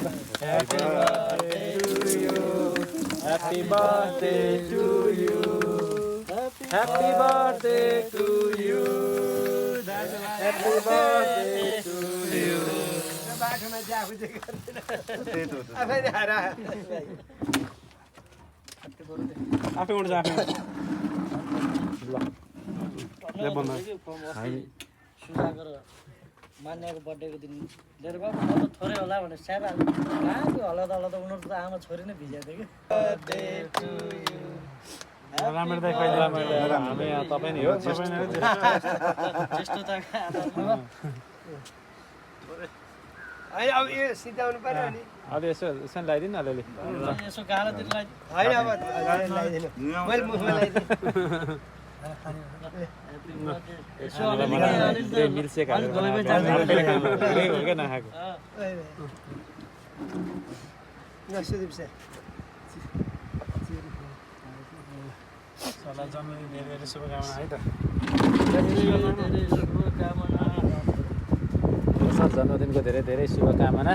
Happy birthday to you. Happy birthday to you. Happy birthday to you. Happy birthday to you. बाटोमा जाऊ चाहिँ त्यही त हो त। आफैले हार आफै उड्छ आफै सुजाको मान्याको बर्थडेको दिन लिएर गएको म त थोरै होला भनेर स्याहार कहाँ त्यो हल्ला त उनीहरू त आमा छोरी नै भिजाएको थियो कि राम्रो दाइ कहिले हामी यहाँ तपाईँ नि हो त्यस्तो त होइन अब यो सिधाउनु पर्यो नि अलि यसो यसो लगाइदिनु न अलिअलि यसो गालातिरलाई होइन अब लगाइदिनु मैले मुखमा लगाइदिएँ यसो अलिअलि मिल्सेक अलिक गए जान्छ नखाएको सुदीप सर सल्लाह जन्मदिन धेरै धेरै शुभकामना है त शुभकामना जन्मदिनको धेरै धेरै शुभकामना